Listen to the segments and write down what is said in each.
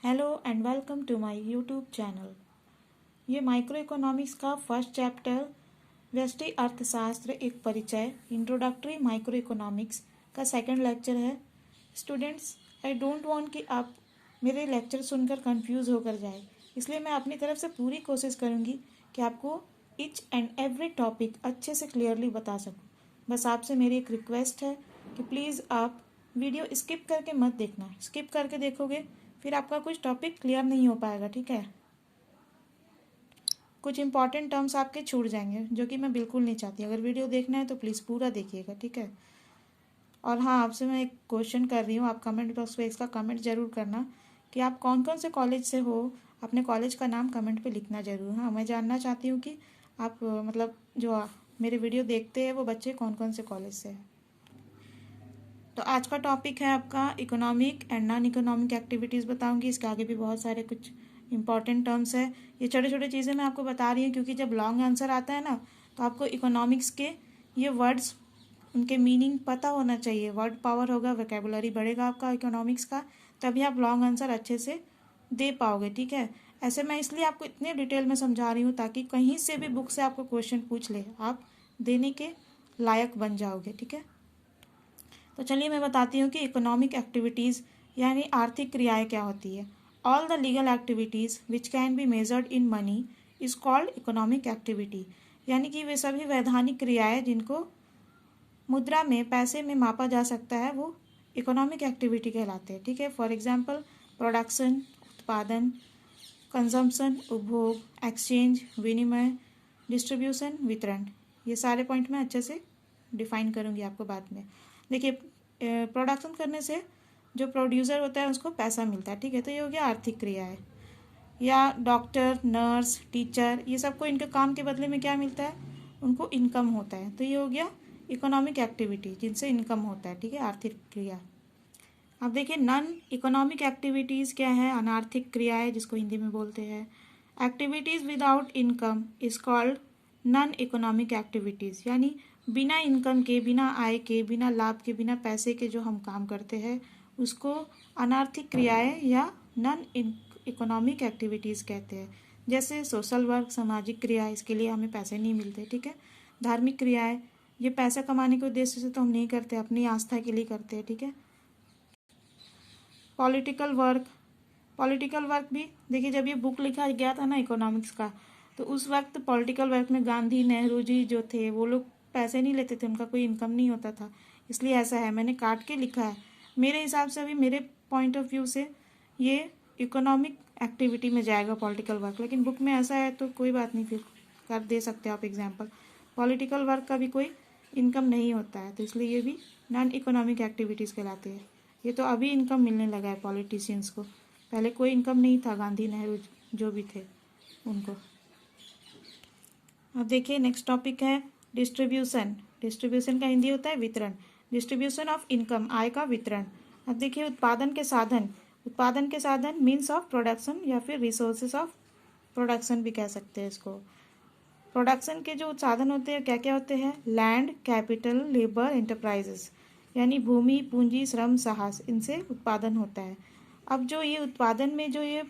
Hello and welcome to my YouTube channel. ये microeconomics का first chapter व्यष्टि अर्थशास्त्र एक परिचय इंट्रोडक्टरी माइक्रो इकोनॉमिक्स का सेकंड लेक्चर है। स्टूडेंट्स, आई डोंट वांट कि आप मेरे लेक्चर सुनकर कंफ्यूज होकर जाए, इसलिए मैं अपनी तरफ से पूरी कोशिश करूँगी कि आपको ईच एंड एवरी टॉपिक अच्छे से क्लियरली बता सकूँ। बस आपसे मेरी एक रिक्वेस्ट है कि प्लीज़ आप वीडियो स्किप करके मत देखना। स्किप करके देखोगे फिर आपका कुछ टॉपिक क्लियर नहीं हो पाएगा, ठीक है। कुछ इंपॉर्टेंट टर्म्स आपके छूट जाएंगे, जो कि मैं बिल्कुल नहीं चाहती। अगर वीडियो देखना है तो प्लीज़ पूरा देखिएगा, ठीक है। और हाँ, आपसे मैं एक क्वेश्चन कर रही हूँ, आप कमेंट बॉक्स में इसका कमेंट ज़रूर करना कि आप कौन कौन से कॉलेज से हो। अपने कॉलेज का नाम कमेंट पे लिखना ज़रूर। हाँ, मैं जानना चाहती हूँ कि आप मतलब जो मेरे वीडियो देखते हैं वो बच्चे कौन कौन से कॉलेज से हैं। तो आज का टॉपिक है आपका economic and non economic activities बताऊंगी। इसके आगे भी बहुत सारे कुछ इंपॉर्टेंट टर्म्स है। ये छोटे छोटे चीज़ें मैं आपको बता रही हूँ क्योंकि जब लॉन्ग आंसर आता है ना, तो आपको इकोनॉमिक्स के ये वर्ड्स, उनके मीनिंग पता होना चाहिए। वर्ड पावर होगा, वोकेबुलरी बढ़ेगा आपका इकोनॉमिक्स का, तभी आप लॉन्ग आंसर अच्छे से दे पाओगे, ठीक है। ऐसे मैं इसलिए आपको इतने डिटेल में समझा रही हूँ ताकि कहीं से भी बुक से आपको क्वेश्चन पूछ ले, आप देने के लायक बन जाओगे, ठीक है। तो चलिए मैं बताती हूँ कि इकोनॉमिक एक्टिविटीज़ यानी आर्थिक क्रियाएं क्या होती है। All the legal activities which can be measured in money is called economic activity. यानी कि वे सभी वैधानिक क्रियाएं जिनको मुद्रा में, पैसे में मापा जा सकता है, वो इकोनॉमिक एक्टिविटी कहलाते हैं, ठीक है। फॉर एग्जाम्पल प्रोडक्शन उत्पादन, कंजम्पशन उपभोग, एक्सचेंज विनिमय, डिस्ट्रीब्यूशन वितरण। ये सारे पॉइंट मैं अच्छे से डिफाइन करूँगी आपको बाद में। देखिए, प्रोडक्शन करने से जो प्रोड्यूसर होता है उसको पैसा मिलता है, ठीक है। तो ये हो गया आर्थिक क्रिया है। या डॉक्टर, नर्स, टीचर, ये सबको इनके काम के बदले में क्या मिलता है, उनको इनकम होता है। तो ये हो गया इकोनॉमिक एक्टिविटी जिनसे इनकम होता है, ठीक है, आर्थिक क्रिया। अब देखिए नॉन इकोनॉमिक एक्टिविटीज़ क्या है, अनार्थिक क्रियाएं जिसको हिंदी में बोलते हैं। Activities without income is called non economic activities. यानी बिना इनकम के, बिना आय के, बिना लाभ के, बिना पैसे के जो हम काम करते हैं उसको अनार्थिक क्रियाएं या नॉन इकोनॉमिक एक्टिविटीज़ कहते हैं। जैसे सोशल वर्क, सामाजिक क्रिया, इसके लिए हमें पैसे नहीं मिलते, ठीक है। धार्मिक क्रियाएं, ये पैसा कमाने के उद्देश्य से तो हम नहीं करते, अपनी आस्था के लिए करते हैं, ठीक है। पॉलिटिकल वर्क, पॉलिटिकल वर्क भी देखिए, जब ये बुक लिखा गया था ना इकोनॉमिक्स का, तो उस वक्त पॉलिटिकल वर्क में गांधी, नेहरू जी जो थे वो लोग पैसे नहीं लेते थे, उनका कोई इनकम नहीं होता था, इसलिए ऐसा है। मैंने काट के लिखा है। मेरे हिसाब से अभी मेरे पॉइंट ऑफ व्यू से ये इकोनॉमिक एक्टिविटी में जाएगा पॉलिटिकल वर्क, लेकिन बुक में ऐसा है तो कोई बात नहीं, फिर कर दे सकते हो आप एग्जाम्पल। पॉलिटिकल वर्क का भी कोई इनकम नहीं होता है, तो इसलिए ये भी नॉन इकोनॉमिक एक्टिविटीज़ कहलाते हैं। ये तो अभी इनकम मिलने लगा है पॉलिटिशियंस को, पहले कोई इनकम नहीं था, गांधी, नेहरू जो भी थे उनको। अब देखिए नेक्स्ट टॉपिक है डिस्ट्रीब्यूशन। डिस्ट्रीब्यूशन का हिंदी होता है वितरण। डिस्ट्रीब्यूशन ऑफ इनकम, आय का वितरण। अब देखिए उत्पादन के साधन, उत्पादन के साधन मीन्स ऑफ प्रोडक्शन या फिर रिसोर्सेज ऑफ प्रोडक्शन भी कह सकते हैं इसको। प्रोडक्शन के जो साधन होते हैं क्या क्या होते हैं, लैंड, कैपिटल, लेबर, एंटरप्राइजेस। यानी भूमि, पूंजी, श्रम, साहस, इनसे उत्पादन होता है। अब जो ये उत्पादन में जो ये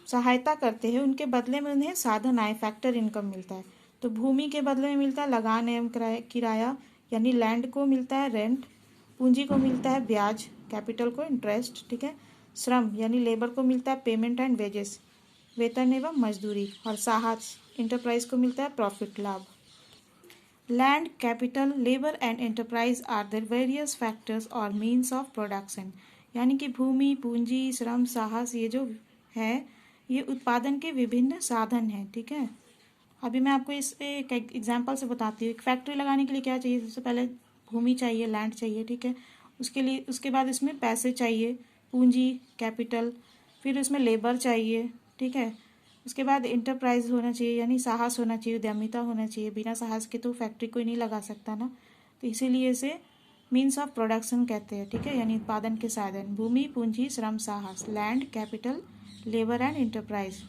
सहायता करते हैं उनके बदले में उन्हें साधन आय, फैक्टर इनकम मिलता है। तो भूमि के बदले में मिलता है लगान एवं किराया, यानी लैंड को मिलता है रेंट। पूंजी को मिलता है ब्याज, कैपिटल को इंटरेस्ट, ठीक है। श्रम यानी लेबर को मिलता है पेमेंट एंड वेजेस, वेतन एवं मजदूरी। और साहस, इंटरप्राइज को मिलता है प्रॉफिट, लाभ। Land, capital, labour and enterprise are the various factors और मीन्स ऑफ प्रोडक्शन। यानी कि भूमि, पूंजी, श्रम, साहस, ये जो है ये उत्पादन के विभिन्न साधन हैं, ठीक है। अभी मैं आपको इस एक एग्जांपल से बताती हूँ। एक फैक्ट्री लगाने के लिए क्या चाहिए, सबसे पहले भूमि चाहिए, लैंड चाहिए, ठीक है। उसके लिए, उसके बाद इसमें पैसे चाहिए, पूंजी, कैपिटल। फिर उसमें लेबर चाहिए, ठीक है। उसके बाद इंटरप्राइज होना चाहिए, यानी साहस होना चाहिए, उद्यमिता होना चाहिए। बिना साहस के तो फैक्ट्री कोई नहीं लगा सकता ना, तो इसीलिए इसे मीन्स ऑफ प्रोडक्शन कहते हैं, ठीक है। यानी उत्पादन के साधन, भूमि, पूंजी, श्रम, साहस, land, capital, labour and enterprise.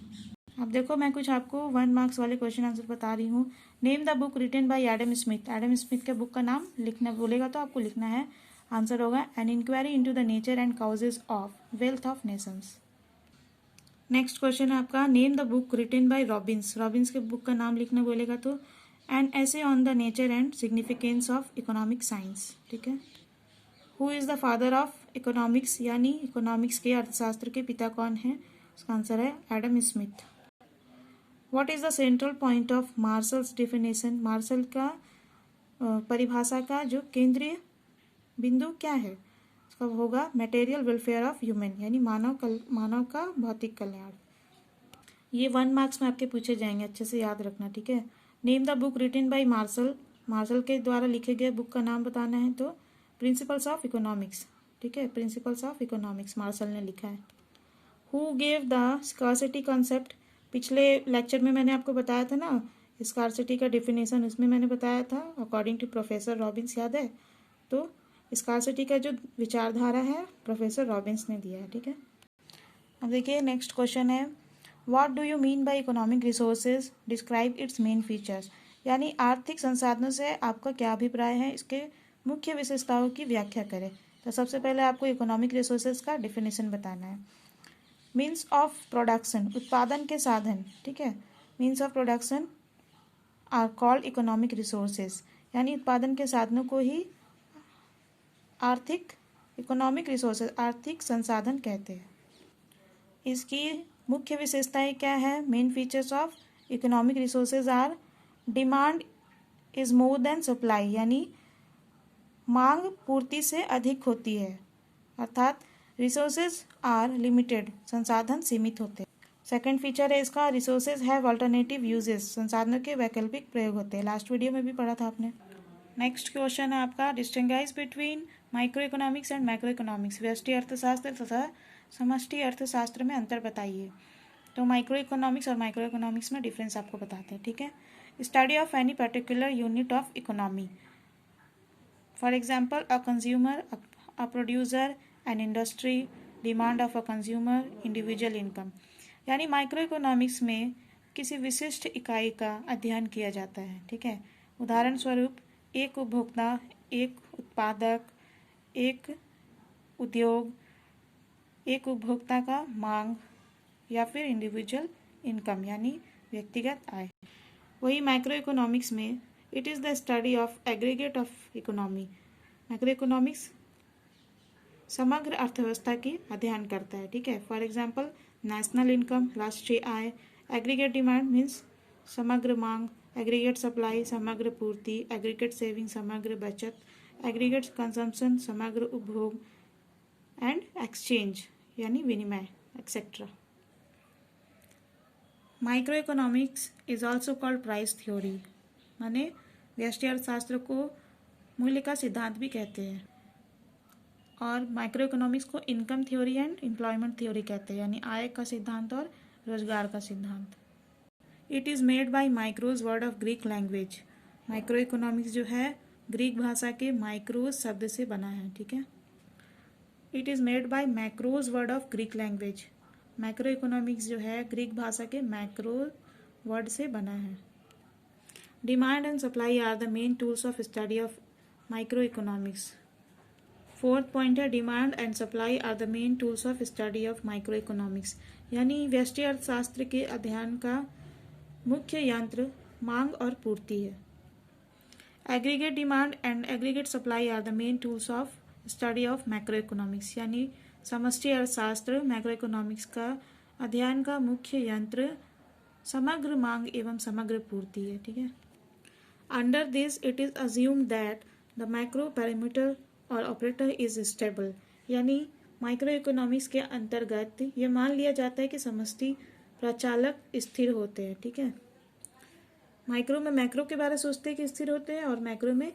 अब देखो मैं कुछ आपको 1 मार्क्स वाले क्वेश्चन आंसर बता रही हूँ। Name the book written by Adam Smith. Adam Smith के बुक का नाम लिखना बोलेगा तो आपको लिखना है आंसर होगा an inquiry into the nature and causes of wealth of nations. Next question है आपका, name the book written by Robbins. Robbins के बुक का नाम लिखना बोलेगा तो an essay on the nature and significance of economic science. ठीक है। Who is the father of economics, यानी इकोनॉमिक्स के अर्थशास्त्र के पिता कौन है? इसका आंसर है Adam Smith. What is the central point of marshals definition. Martial का परिभाषा का जो केंद्रीय बिंदु क्या है? इसका होगा मटेरियल वेलफेयर ऑफ ह्यूमन, यानी मानव का भौतिक कल्याण। ये 1 मार्क्स में आपके पूछे जाएंगे, अच्छे से याद रखना। ठीक है। Name the book written by Marshall. Marshall के द्वारा लिखे गए बुक का नाम बताना है तो प्रिंसिपल्स ऑफ इकोनॉमिक्स। ठीक है, प्रिंसिपल्स ऑफ इकोनॉमिक्स मार्शल ने लिखा है। Who gave the scarcity concept. पिछले लेक्चर में मैंने आपको बताया था ना स्कार्सिटी का डेफिनेशन, उसमें मैंने बताया था अकॉर्डिंग टू प्रोफेसर रॉबिन्स, याद है? तो स्कार्सिटी का जो विचारधारा है प्रोफेसर रॉबिन्स ने दिया है। ठीक है। अब देखिए नेक्स्ट क्वेश्चन है, what do you mean by economic resources, describe it's main features. यानी आर्थिक संसाधनों से आपका क्या अभिप्राय है, इसके मुख्य विशेषताओं की व्याख्या करें। तो सबसे पहले आपको इकोनॉमिक रिसोर्सेज का डेफिनेशन बताना है। मीन्स ऑफ प्रोडक्शन, उत्पादन के साधन। ठीक है। Means of production are called economic resources, यानी उत्पादन के साधनों को ही इकोनॉमिक रिसोर्सेज आर्थिक संसाधन कहते हैं। इसकी मुख्य विशेषताएं क्या है? Main features of economic resources are demand is more than supply, यानी मांग पूर्ति से अधिक होती है, अर्थात रिसोर्सेज आर लिमिटेड, संसाधन सीमित होते हैं। सेकेंड फीचर है इसका, रिसोर्सेज हैव अल्टरनेटिव यूजेस, संसाधनों के वैकल्पिक प्रयोग होते हैं। लास्ट वीडियो में भी पढ़ा था आपने। नेक्स्ट क्वेश्चन है आपका, distinguish between micro economics and macro economics. व्यष्टि अर्थशास्त्र तथा समष्टि अर्थशास्त्र में अंतर बताइए। तो माइक्रो इकोनॉमिक्स और माइक्रो इकोनॉमिक्स में डिफरेंस आपको बताते हैं। ठीक है। Study of any particular unit of economy, for example a consumer, a producer, an industry, demand of a consumer, individual income. यानी माइक्रो इकोनॉमिक्स में किसी विशिष्ट इकाई का अध्ययन किया जाता है। ठीक है। उदाहरण स्वरूप एक उपभोक्ता, एक उत्पादक, एक उद्योग, एक उपभोक्ता का मांग, या फिर इंडिविजुअल इनकम यानी व्यक्तिगत आय। वही माइक्रो इकोनॉमिक्स में it is the study of aggregate of economy. Micro economics समग्र अर्थव्यवस्था की अध्ययन करता है। ठीक है। फॉर एग्जाम्पल नेशनल इनकम, राष्ट्रीय आय, एग्रीगेट डिमांड मीन्स समग्र मांग, एग्रीगेट सप्लाई समग्र पूर्ति, एग्रीगेट सेविंग समग्र बचत, एग्रीगेट कंजम्पशन समग्र उपभोग, एंड एक्सचेंज यानी विनिमय, etcetera. Micro economics is also called price theory, माने व्यष्टि अर्थशास्त्र को मूल्य का सिद्धांत भी कहते हैं। और माइक्रो इकोनॉमिक्स को income theory and employment theory कहते हैं, यानी आय का सिद्धांत और रोजगार का सिद्धांत। It is made by माइक्रोज word of Greek language. Micro economics जो है ग्रीक भाषा के माइक्रोज शब्द से बना है। ठीक है। It is made by macros word of Greek language. Micro economics जो है ग्रीक भाषा के मैक्रो वर्ड से बना है। Demand and supply are the main tools of study of micro economics. Fourth point है, demand and supply are the main tools of study of micro economics, यानी व्यष्टि अर्थशास्त्र के अध्ययन का मुख्य यंत्र मांग और पूर्ति है। Aggregate demand and aggregate supply are the main tools of study of macroeconomics, यानी समष्टि अर्थशास्त्र मैक्रो इकोनॉमिक्स का अध्ययन का मुख्य यंत्र समग्र मांग एवं समग्र पूर्ति है। ठीक है। Under this it is assumed that the macro parameter और ऑपरेटर इज स्टेबल, यानी माइक्रो इकोनॉमिक्स के अंतर्गत ये मान लिया जाता है कि समष्टि प्रचालक स्थिर होते हैं। ठीक है। माइक्रो में मैक्रो के बारे में सोचते हैं कि स्थिर होते हैं, और मैक्रो में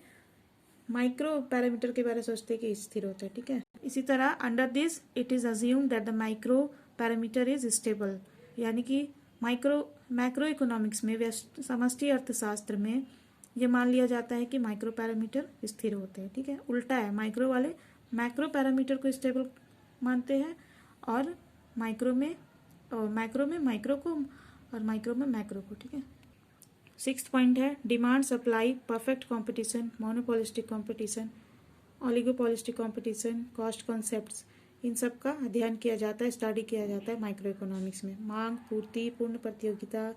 माइक्रो पैरामीटर के बारे में सोचते हैं कि स्थिर होते हैं। ठीक है। इसी तरह under this it is assumed that the micro parameter is stable, यानी कि मैक्रो इकोनॉमिक्स में समष्टि अर्थशास्त्र में ये मान लिया जाता है कि माइक्रो पैरामीटर स्थिर होते हैं। ठीक है। उल्टा है, माइक्रो वाले मैक्रो पैरामीटर को स्टेबल मानते हैं, और मैक्रो में माइक्रो को, और माइक्रो में मैक्रो को। ठीक है। सिक्स्थ पॉइंट है, demand supply perfect competition monopolistic competition. Oligopolistic competition, cost concepts, इन सब का अध्ययन किया जाता है, स्टडी किया जाता है माइक्रो इकोनॉमिक्स में। मांग, पूर्ति, पूर्ण प्रतियोगिता,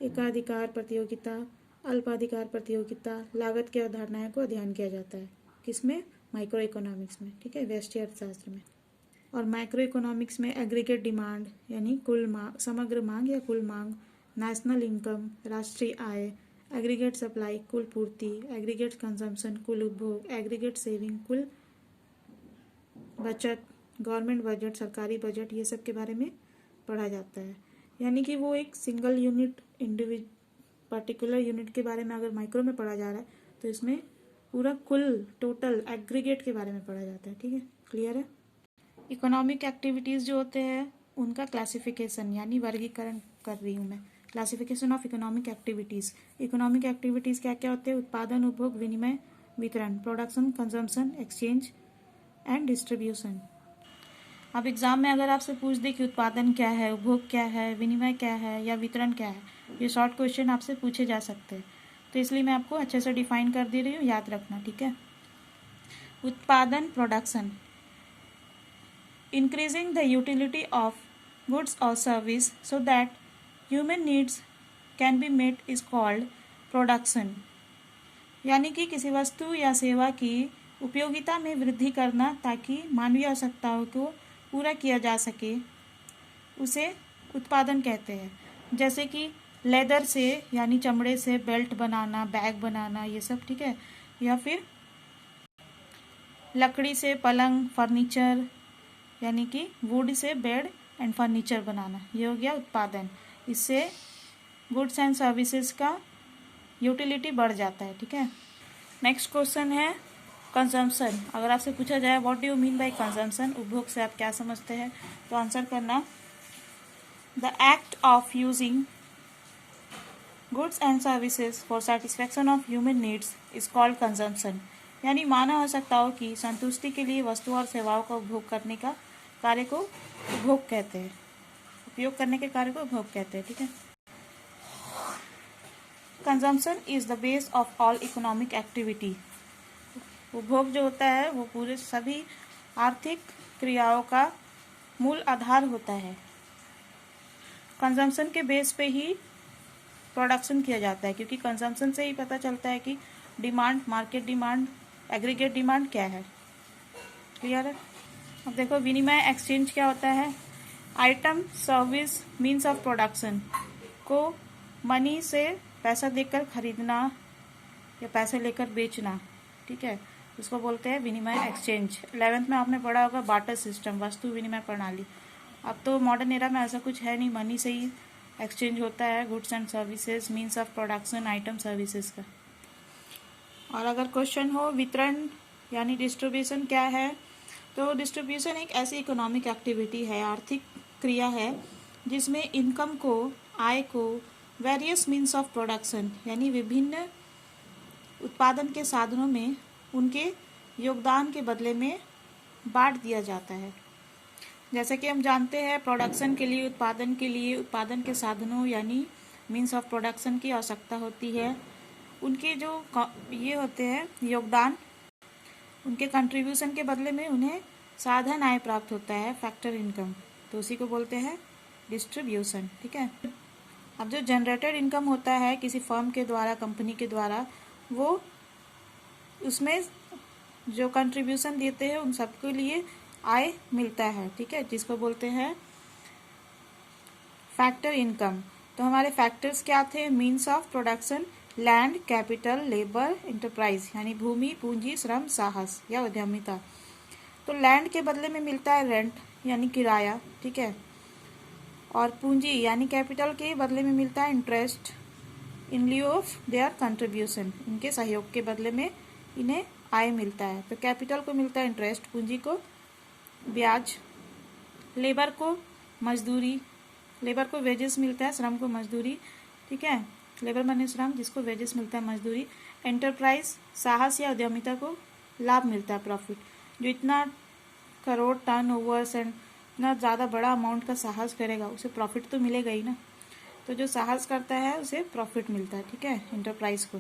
एकाधिकार प्रतियोगिता, अल्पाधिकार प्रतियोगिता, लागत की अवधारणाएं को अध्ययन किया जाता है किसमें? माइक्रो इकोनॉमिक्स में, ठीक है, व्यष्टि अर्थशास्त्र में। और माइक्रो इकोनॉमिक्स में एग्रीगेट डिमांड यानी कुल मांग, समग्र मांग या कुल मांग, नेशनल इनकम राष्ट्रीय आय, एग्रीगेट सप्लाई कुल पूर्ति, एग्रीगेट कंजम्पशन कुल उपभोग, एग्रीगेट सेविंग कुल बचत, गवर्नमेंट बजट सरकारी बजट, ये सब के बारे में पढ़ा जाता है। यानी कि वो एक सिंगल यूनिट पर्टिकुलर यूनिट के बारे में अगर माइक्रो में पढ़ा जा रहा है तो इसमें पूरा कुल टोटल एग्रीगेट के बारे में पढ़ा जाता है। ठीक है, क्लियर है। इकोनॉमिक एक्टिविटीज़ जो होते हैं उनका क्लासिफिकेशन यानी वर्गीकरण कर रही हूँ मैं। Classification of economic activities. Economic activities क्या क्या होते हैं? उत्पादन, उपभोग, विनिमय, वितरण, production, consumption, exchange and distribution. अब एग्जाम में अगर आपसे पूछ दे कि उत्पादन क्या है, उपभोग क्या है, विनिमय क्या है या वितरण क्या है, ये शॉर्ट क्वेश्चन आपसे पूछे जा सकते हैं, तो इसलिए मैं आपको अच्छे से डिफाइन कर दे रही हूँ, याद रखना। ठीक है। उत्पादन, production, increasing the utility of goods or service so that human needs can be met is called production। यानी कि किसी वस्तु या सेवा की उपयोगिता में वृद्धि करना ताकि मानवीय आवश्यकताओं को पूरा किया जा सके, उसे उत्पादन कहते हैं। जैसे कि लेदर से यानी चमड़े से बेल्ट बनाना, बैग बनाना, ये सब। ठीक है। या फिर लकड़ी से पलंग, फर्नीचर यानी कि would say bed and furniture बनाना, ये हो गया उत्पादन। इससे गुड्स एंड सर्विसेज का यूटिलिटी बढ़ जाता है। ठीक है। नेक्स्ट क्वेश्चन है कंजम्पशन। अगर आपसे पूछा जाए what do you mean by consumption, उपभोग से आप क्या समझते हैं, तो आंसर करना the act of using goods and services for satisfaction of human needs is called consumption. यानी मानव आवश्यकताओं की संतुष्टि के लिए वस्तु और सेवाओं का उपभोग करने का कार्य को उपभोग कहते हैं। उपयोग करने के कार्य को उपभोग कहते हैं। ठीक है। Consumption is the base of all economic activity. उपभोग जो होता है वो पूरे सभी आर्थिक क्रियाओं का मूल आधार होता है। कंजम्पशन के बेस पे ही प्रोडक्शन किया जाता है, क्योंकि कंजम्पशन से ही पता चलता है कि demand, market demand, aggregate demand क्या है। क्लियर है। अब देखो विनिमय, एक्सचेंज क्या होता है? Item, service, means of production को मनी से पैसा देकर खरीदना या पैसे लेकर बेचना। ठीक है, उसको बोलते हैं विनिमय, एक्सचेंज। 11th में आपने पढ़ा होगा बार्टर सिस्टम, वस्तु विनिमय प्रणाली। अब तो मॉडर्न एरा में ऐसा कुछ है नहीं, मनी से ही एक्सचेंज होता है goods and services, means of production, item, services का। और अगर क्वेश्चन हो वितरण यानी डिस्ट्रीब्यूशन क्या है, तो डिस्ट्रीब्यूशन एक ऐसी इकोनॉमिक एक्टिविटी है, आर्थिक क्रिया है, जिसमें इनकम को, आय को वेरियस मीन्स ऑफ प्रोडक्शन यानी विभिन्न उत्पादन के साधनों में उनके योगदान के बदले में बांट दिया जाता है। जैसे कि हम जानते हैं प्रोडक्शन के लिए, उत्पादन के साधनों यानी मीन्स ऑफ प्रोडक्शन की आवश्यकता होती है। उनके जो ये होते हैं योगदान, उनके कंट्रीब्यूशन के बदले में उन्हें साधन आय प्राप्त होता है, फैक्टर इनकम, तो उसी को बोलते हैं डिस्ट्रीब्यूशन। ठीक है। अब जो जनरेटेड इनकम होता है किसी फर्म के द्वारा, कंपनी के द्वारा, वो उसमें जो कंट्रीब्यूशन देते हैं उन सबके लिए आय मिलता है। ठीक है, जिसको बोलते हैं फैक्टर इनकम। तो हमारे फैक्टर्स क्या थे? Means of production, land, capital, labour, enterprise यानी भूमि, पूंजी, श्रम, साहस या उद्यमिता। तो लैंड के बदले में मिलता है रेंट यानी किराया। ठीक है। और पूंजी यानी कैपिटल के बदले में मिलता है interest in लिeu of their contribution, इनके सहयोग के बदले में इन्हें आय मिलता है। तो कैपिटल को मिलता है इंटरेस्ट, पूंजी को ब्याज, लेबर को मजदूरी, लेबर को वेजेस मिलता है, श्रम को मजदूरी। ठीक है, लेबर माने श्रम, जिसको वेजेस मिलता है, मजदूरी। एंटरप्राइज, साहस या उद्यमिता को लाभ मिलता है, प्रॉफिट। जो इतना करोड़ टर्न ओवर्स एंड इतना ज़्यादा बड़ा अमाउंट का साहस करेगा उसे प्रॉफिट तो मिलेगा ही ना, तो जो साहस करता है उसे प्रॉफिट मिलता है। ठीक है, एंटरप्राइज को।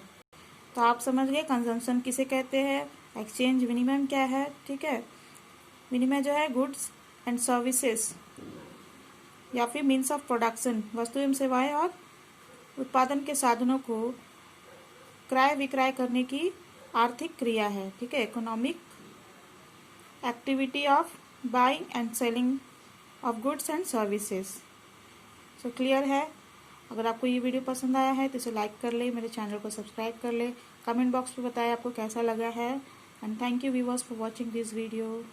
तो आप समझ गए कंजम्पशन किसे कहते हैं, एक्सचेंज विनिमय क्या है, ठीक है। विनिमय जो है गुड्स एंड सर्विसेज या फिर मीन्स ऑफ प्रोडक्शन, वस्तु एवं सेवाएं और उत्पादन के साधनों को क्रय विक्रय करने की आर्थिक क्रिया है, ठीक है। Economic activity of buying and selling of goods and services. So clear है। अगर आपको ये वीडियो पसंद आया है तो इसे लाइक कर ले, मेरे चैनल को सब्सक्राइब कर ले, कमेंट बॉक्स में बताएं आपको कैसा लगा है। And thank you viewers for watching this video.